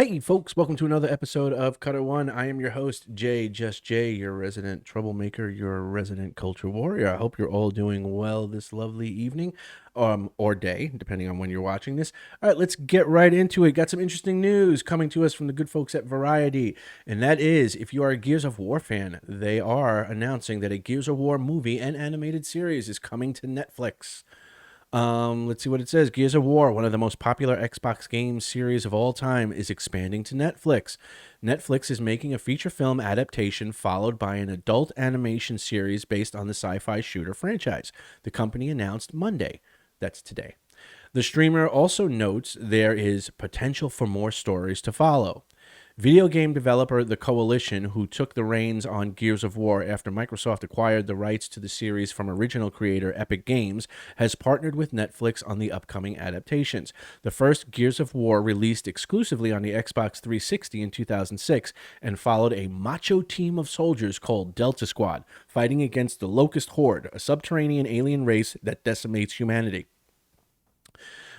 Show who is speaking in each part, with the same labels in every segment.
Speaker 1: Hey, folks, welcome to another episode of Cutter One. I am your host, Jay, just Jay, your resident troublemaker, your resident culture warrior. I hope you're all doing well this lovely evening or day, depending on when you're watching this. All right, let's get right into it. Got some interesting news coming to us from the good folks at Variety. And that is, if you are a Gears of War fan, they are announcing that a Gears of War movie and animated series is coming to Netflix. Let's see what it says. Gears of War, one of the most popular Xbox game series of all time, is expanding to Netflix. Netflix is making a feature film adaptation followed by an adult animation series based on the sci-fi shooter franchise. The company announced Monday. That's today. The streamer also notes there is potential for more stories to follow. Video game developer The Coalition, who took the reins on Gears of War after Microsoft acquired the rights to the series from original creator Epic Games, has partnered with Netflix on the upcoming adaptations. The first Gears of War released exclusively on the Xbox 360 in 2006 and followed a macho team of soldiers called Delta Squad, fighting against the Locust Horde, a subterranean alien race that decimates humanity.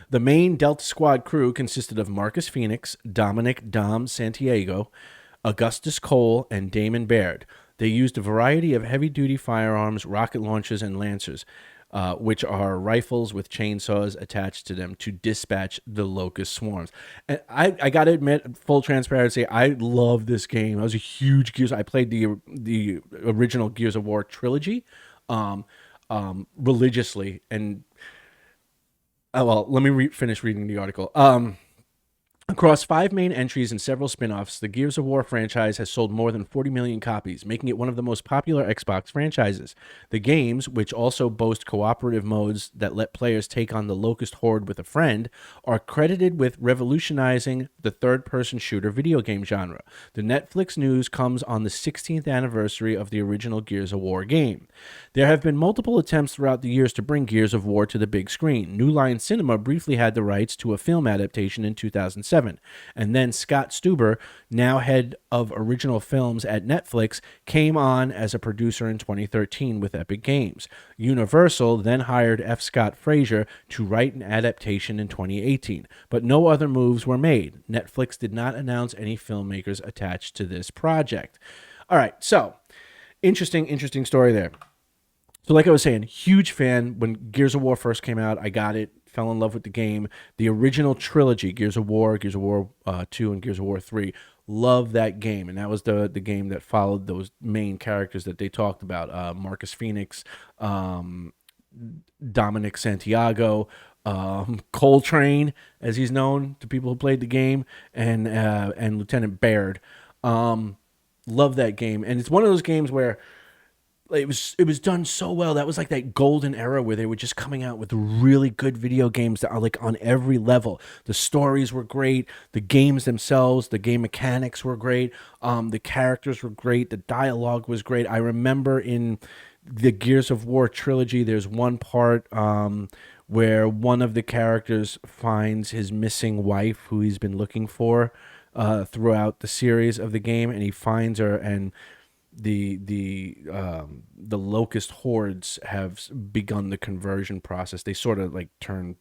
Speaker 1: The main Delta Squad crew consisted of Marcus Phoenix, Dominic Dom Santiago, Augustus Cole, and Damon Baird. They used a variety of heavy duty firearms, rocket launchers, and lancers, which are rifles with chainsaws attached to them to dispatch the locust swarms. And I got to admit, full transparency, I love this game. I was a huge Gears. I played the original Gears of War trilogy religiously, and let me finish reading the article. Across 5 main entries and several spin offs, the Gears of War franchise has sold more than 40 million copies, making it one of the most popular Xbox franchises. The games, which also boast cooperative modes that let players take on the Locust Horde with a friend, are credited with revolutionizing the third person shooter video game genre. The Netflix news comes on the 16th anniversary of the original Gears of War game. There have been multiple attempts throughout the years to bring Gears of War to the big screen. New Line Cinema briefly had the rights to a film adaptation in 2007. And then Scott Stuber, now head of original films at Netflix, came on as a producer in 2013 with Epic Games. Universal then hired F. Scott Fraser to write an adaptation in 2018, but no other moves were made. Netflix did not announce any filmmakers attached to this project. All right, so interesting story there. So, like I was saying, huge fan. When Gears of War first came out, I got it, fell in love with the game. The original trilogy, Gears of War, 2, and Gears of War 3, love that game. And that was the game that followed those main characters that they talked about, Marcus Phoenix, Dominic Santiago, Coltrane, as he's known to people who played the game, and Lieutenant Baird. Love that game. And it's one of those games where it was done so well. That was like that golden era where they were just coming out with really good video games that are like on every level. The stories were great, the games themselves, the game mechanics were great, the characters were great, the dialogue was great. I remember in the Gears of War trilogy, there's one part where one of the characters finds his missing wife, who he's been looking for throughout the series of the game, and he finds her, and the locust hordes have begun the conversion process. They sort of like turn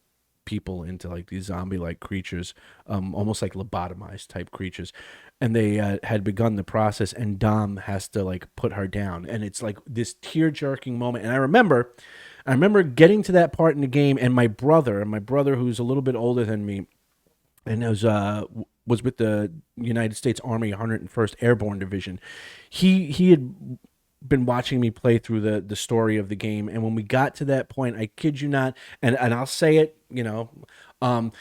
Speaker 1: people into like these zombie-like creatures, almost like lobotomized type creatures, and they had begun the process. And Dom has to like put her down, and it's like this tear-jerking moment. And I remember getting to that part in the game, and my brother, who's a little bit older than me, and was with the United States Army 101st Airborne Division. He had been watching me play through the story of the game, and when we got to that point, I kid you not, and I'll say it, um,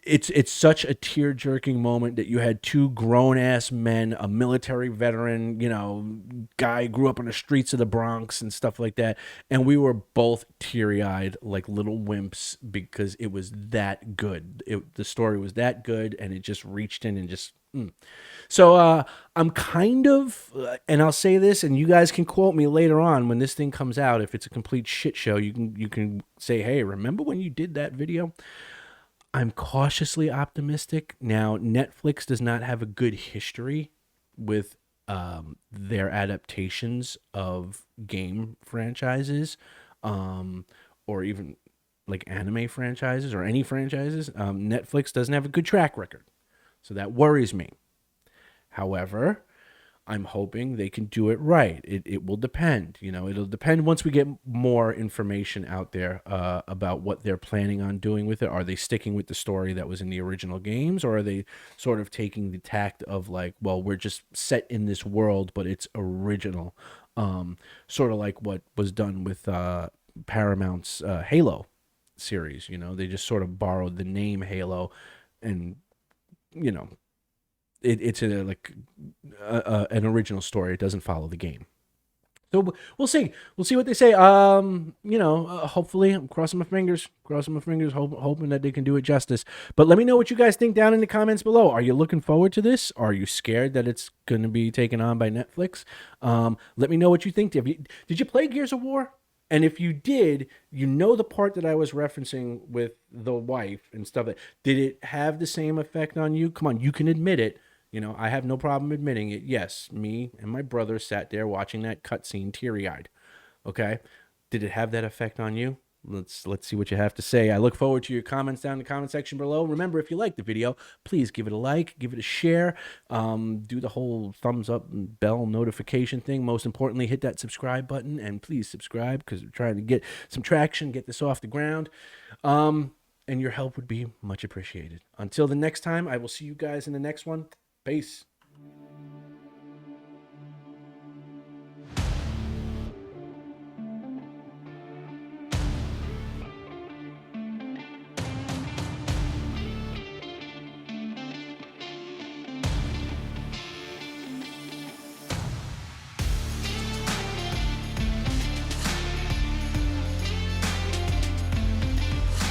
Speaker 1: it's such a tear jerking moment that you had two grown ass men, a military veteran, guy grew up in the streets of the Bronx and stuff like that, and we were both teary eyed like little wimps because it was that good. The story was that good, and it just reached in and just. So I'm kind of, and I'll say this, and you guys can quote me later on when this thing comes out. If it's a complete shit show, you can say, "Hey, remember when you did that video?" I'm cautiously optimistic. Now, Netflix does not have a good history with their adaptations of game franchises, or even like anime franchises or any franchises. Netflix doesn't have a good track record. So that worries me. However, I'm hoping they can do it right. It will depend. It'll depend once we get more information out there about what they're planning on doing with it. Are they sticking with the story that was in the original games, or are they sort of taking the tact of like, well, we're just set in this world, but it's original, sort of like what was done with Paramount's Halo series. They just sort of borrowed the name Halo, and you know, it's an original story. It doesn't follow the game. So we'll see. We'll see what they say. Hopefully, I'm crossing my fingers, hoping that they can do it justice. But let me know what you guys think down in the comments below. Are you looking forward to this? Are you scared that it's going to be taken on by Netflix? Let me know what you think. Did you play Gears of War? And if you did, the part that I was referencing with the wife and stuff. Did it have the same effect on you? Come on, you can admit it. I have no problem admitting it. Yes, me and my brother sat there watching that cutscene teary-eyed. Okay? Did it have that effect on you? Let's see what you have to say. I look forward to your comments down in the comment section below. Remember, if you like the video, please give it a like, give it a share, do the whole thumbs up and bell notification thing. Most importantly, hit that subscribe button, and please subscribe because we're trying to get some traction, get this off the ground. And your help would be much appreciated. Until the next time, I will see you guys in the next one. Peace.